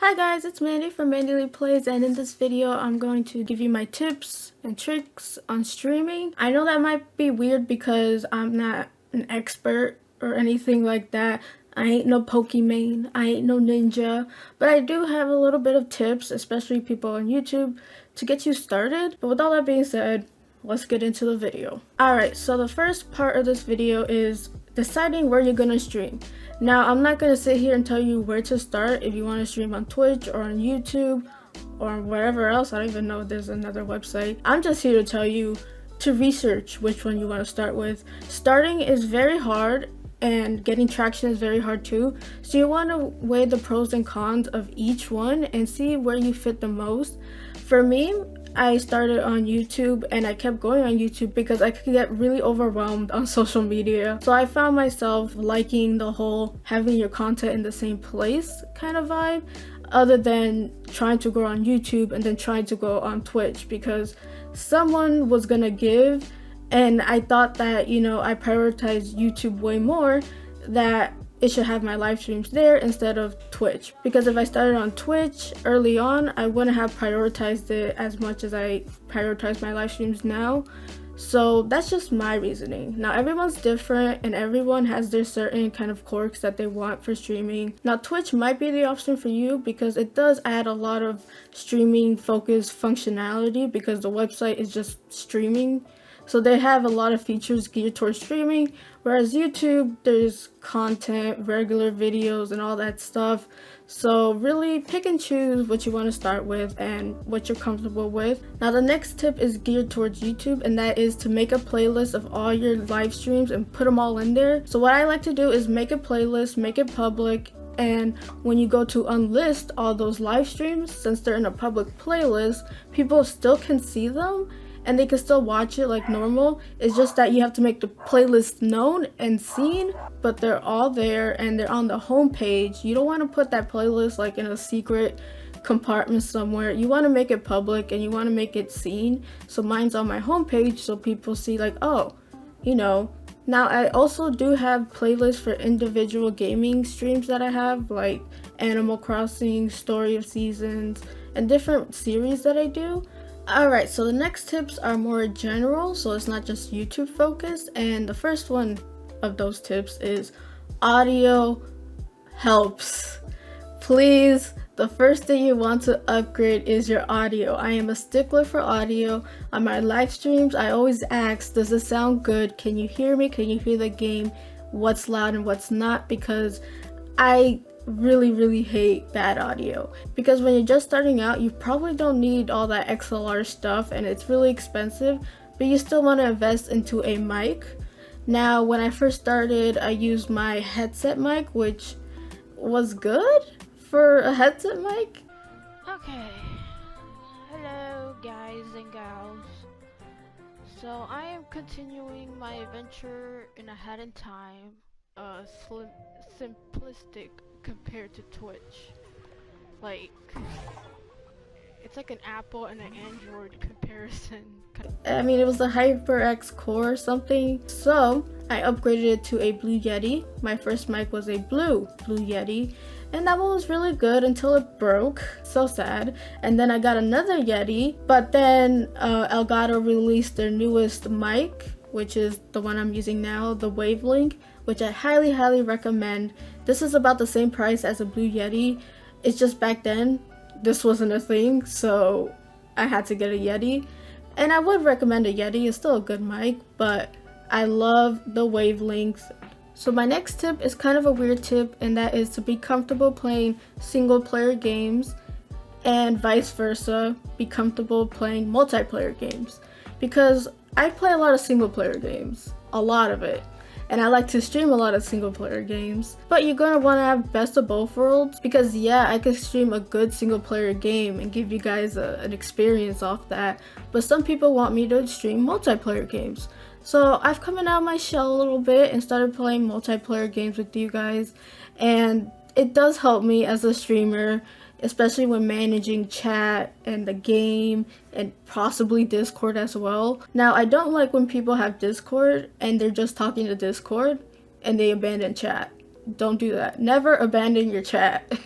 Hi guys, it's Mandy from MandyleePlays, and in this video I'm going to give you my tips and tricks on streaming. I know that might be weird because I'm not an expert or anything like that. I ain't no Pokemon, I ain't no ninja, but I do have a little bit of tips, especially people on YouTube, to get you started. But with all that being said, let's get into the video. Alright, so the first part of this video is deciding where you're gonna stream. Now, I'm not gonna sit here and tell you where to start if you want to stream on Twitch or on YouTube or wherever else. I don't even know if there's another website. I'm just here to tell you to research which one you want to start with. Starting is very hard and getting traction is very hard too. So you want to weigh the pros and cons of each one and see where you fit the most. For me, I started on YouTube and I kept going on YouTube because I could get really overwhelmed on social media. So I found myself liking the whole having your content in the same place kind of vibe, other than trying to grow on YouTube and then trying to go on Twitch because someone was gonna give, and I thought that, I prioritized YouTube way more, that it should have my live streams there instead of Twitch. Because if I started on Twitch early on, I wouldn't have prioritized it as much as I prioritize my live streams now. So that's just my reasoning. Now everyone's different and everyone has their certain kind of quirks that they want for streaming. Now Twitch might be the option for you because it does add a lot of streaming focused functionality because the website is just streaming. So they have a lot of features geared towards streaming, whereas YouTube, there's content, regular videos, and all that stuff. So really pick and choose what you want to start with and what you're comfortable with. Now the next tip is geared towards YouTube, and that is to make a playlist of all your live streams and put them all in there. So what I like to do is make a playlist, make it public, and when you go to unlist all those live streams, since they're in a public playlist, people still can see them and they can still watch it like normal. It's just that you have to make the playlist known and seen, but they're all there and they're on the home page. You don't want to put that playlist like in a secret compartment somewhere. You want to make it public and you want to make it seen. So mine's on my home page so people see like, oh, Now I also do have playlists for individual gaming streams that I have, like Animal Crossing, Story of Seasons, and different series that I do. Alright, so the next tips are more general, so it's not just YouTube focused, and the first one of those tips is audio helps. Please, the first thing you want to upgrade is your audio. I am a stickler for audio. On my live streams, I always ask, does it sound good? Can you hear me? Can you hear the game? What's loud and what's not? Because I really hate bad audio, because when you're just starting out you probably don't need all that XLR stuff and it's really expensive, but you still want to invest into a mic. Now when I first started, I used my headset mic, which was good for a headset mic. Okay, hello guys and gals. So I am continuing my adventure in a hat in time, simplistic compared to Twitch. Like, it's like an Apple and an Android comparison. I mean, it was a HyperX Core or something. So I upgraded it to a Blue Yeti. My first mic was a Blue Yeti, and that one was really good until it broke. So sad. And then I got another Yeti, but then Elgato released their newest mic, which is the one I'm using now, the Wavelength, which I highly recommend. This is about the same price as a Blue Yeti. It's just back then this wasn't a thing, so I had to get a Yeti. And I would recommend a Yeti. It's still a good mic, but I love the Wavelength. So my next tip is kind of a weird tip, and that is to be comfortable playing single player games, and vice versa, be comfortable playing multiplayer games. Because I play a lot of single player games, a lot of it, and I like to stream a lot of single player games. But you're gonna want to have best of both worlds, because yeah, I could stream a good single player game and give you guys an experience off that, but some people want me to stream multiplayer games. So I've come out of my shell a little bit and started playing multiplayer games with you guys, and it does help me as a streamer, especially when managing chat and the game and possibly Discord as well. Now, I don't like when people have Discord and they're just talking to Discord and they abandon chat. Don't do that. Never abandon your chat.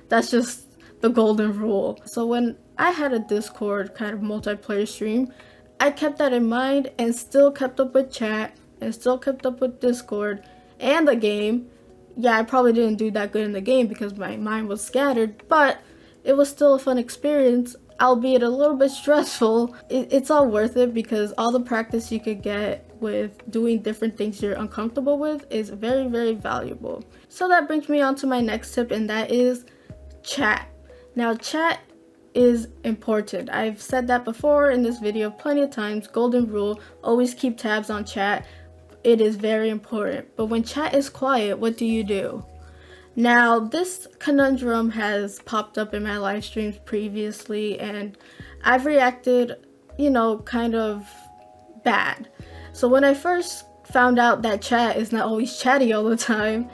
That's just the golden rule. So when I had a Discord kind of multiplayer stream, I kept that in mind and still kept up with chat and still kept up with Discord and the game. Yeah, I probably didn't do that good in the game because my mind was scattered, but it was still a fun experience, albeit a little bit stressful. It's all worth it because all the practice you could get with doing different things you're uncomfortable with is very, very valuable. So that brings me on to my next tip, and that is chat. Now, chat is important. I've said that before in this video plenty of times. Golden rule, always keep tabs on chat. It is very important. But when chat is quiet, what do you do? Now, this conundrum has popped up in my live streams previously, and I've reacted, kind of bad. So when I first found out that chat is not always chatty all the time,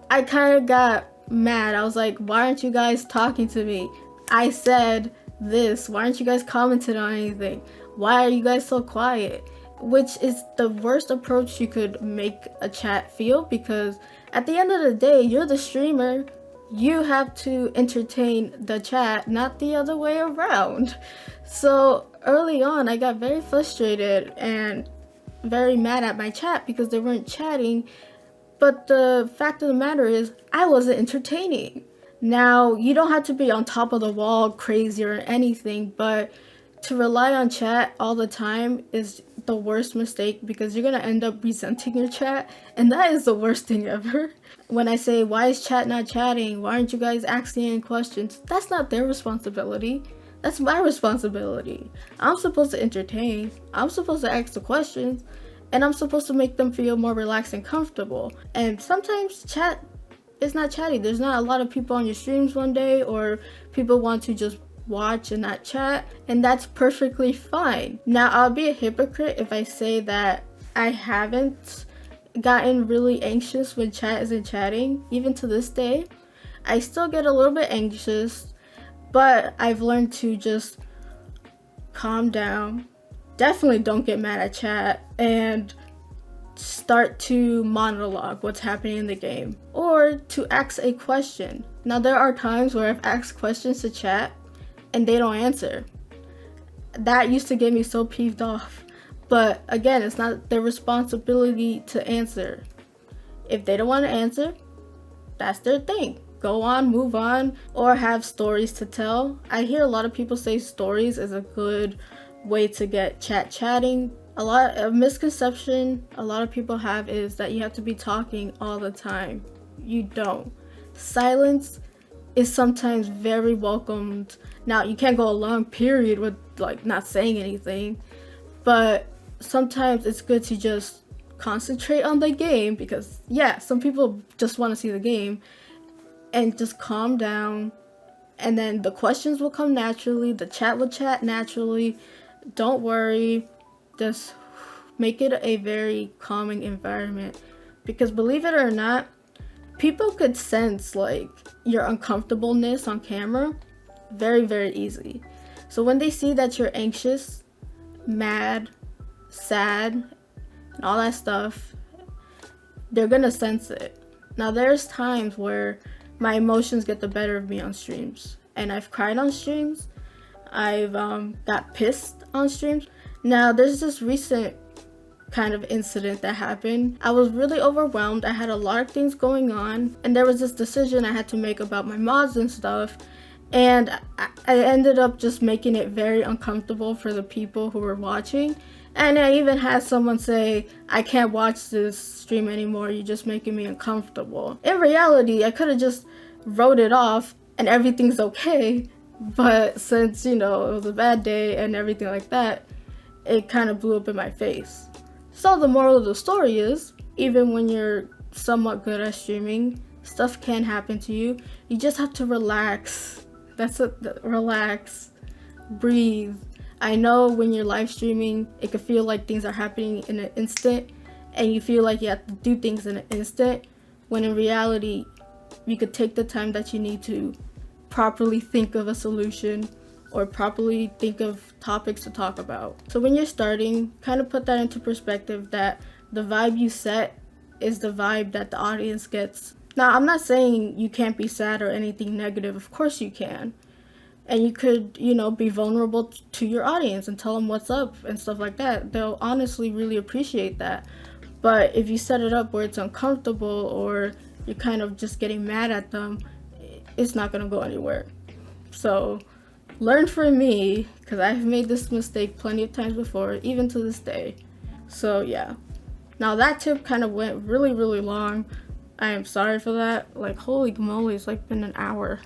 I kind of got mad. I was like, why aren't you guys talking to me? I said this. Why aren't you guys commenting on anything? Why are you guys so quiet? Which is the worst approach you could make a chat feel, because at the end of the day, you're the streamer. You have to entertain the chat, not the other way around. So early on, I got very frustrated and very mad at my chat because they weren't chatting. But the fact of the matter is, I wasn't entertaining. Now, you don't have to be on top of the wall, crazy or anything, but to rely on chat all the time is the worst mistake because you're gonna end up resenting your chat, and that is the worst thing ever. When I say, why is chat not chatting? Why aren't you guys asking any questions? That's not their responsibility. That's my responsibility. I'm supposed to entertain. I'm supposed to ask the questions, and I'm supposed to make them feel more relaxed and comfortable. And sometimes chat is not chatty. There's not a lot of people on your streams one day, or people want to just watch and not chat, and that's perfectly fine. Now, I'll be a hypocrite if I say that I haven't gotten really anxious when chat isn't chatting. Even to this day, I still get a little bit anxious, but I've learned to just calm down. Definitely don't get mad at chat and start to monologue what's happening in the game, or to ask a question. Now, there are times where I've asked questions to chat and they don't answer. That used to get me so peeved off. But again, it's not their responsibility to answer. If they don't want to answer, that's their thing. Go on, move on, or have stories to tell. I hear a lot of people say stories is a good way to get chatting. A misconception a lot of people have is that you have to be talking all the time. You don't. Silence is sometimes very welcomed. Now, you can't go a long period with not saying anything, but sometimes it's good to just concentrate on the game, because some people just want to see the game, and just calm down, and then the questions will come naturally, the chat will chat naturally. Don't worry, just make it a very calming environment, because believe it or not, people could sense your uncomfortableness on camera very, very easy. So when they see that you're anxious, mad, sad, and all that stuff, they're gonna sense it. Now, there's times where my emotions get the better of me on streams, and I've cried on streams. I've got pissed on streams. Now, there's this recent kind of incident that happened. I was really overwhelmed. I had a lot of things going on, and there was this decision I had to make about my mods and stuff, and I ended up just making it very uncomfortable for the people who were watching. And I even had someone say, I can't watch this stream anymore, you're just making me uncomfortable. In reality, I could have just wrote it off and everything's okay, but since it was a bad day and everything like that, it kind of blew up in my face. So the moral of the story is, even when you're somewhat good at streaming, stuff can happen to you. You just have to relax. Relax, breathe. I know when you're live streaming, it can feel like things are happening in an instant, and you feel like you have to do things in an instant, when in reality, you could take the time that you need to properly think of a solution or properly think of topics to talk about. So when you're starting, kind of put that into perspective, that the vibe you set is the vibe that the audience gets. Now, I'm not saying you can't be sad or anything negative. Of course you can. and you could, you know, be vulnerable to your audience and tell them what's up and stuff like that. They'll honestly really appreciate that. But if you set it up where it's uncomfortable or you're kind of just getting mad at them, it's not going to go anywhere. So learn from me, because I've made this mistake plenty of times before, even to this day. So yeah. Now that tip kind of went really, really long. I am sorry for that. Like, holy moly, it's like been an hour.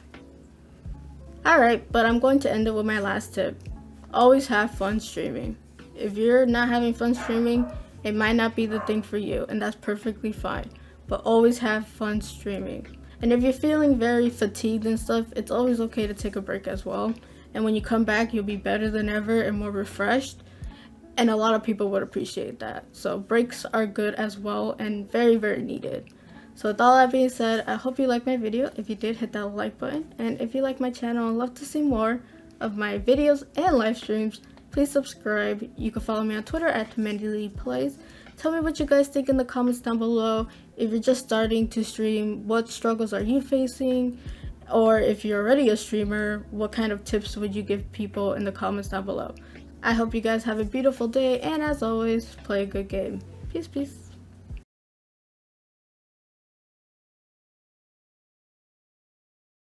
Alright, but I'm going to end it with my last tip. Always have fun streaming. If you're not having fun streaming, it might not be the thing for you, and that's perfectly fine. But always have fun streaming. And if you're feeling very fatigued and stuff, it's always okay to take a break as well. And when you come back, you'll be better than ever and more refreshed. And a lot of people would appreciate that. So breaks are good as well and very, very needed. So with all that being said, I hope you liked my video. If you did, hit that like button. And if you like my channel and love to see more of my videos and live streams, please subscribe. You can follow me on Twitter at MandyleePlays. Tell me what you guys think in the comments down below. If you're just starting to stream, what struggles are you facing? Or if you're already a streamer, what kind of tips would you give people in the comments down below? I hope you guys have a beautiful day, and as always, play a good game. Peace, peace.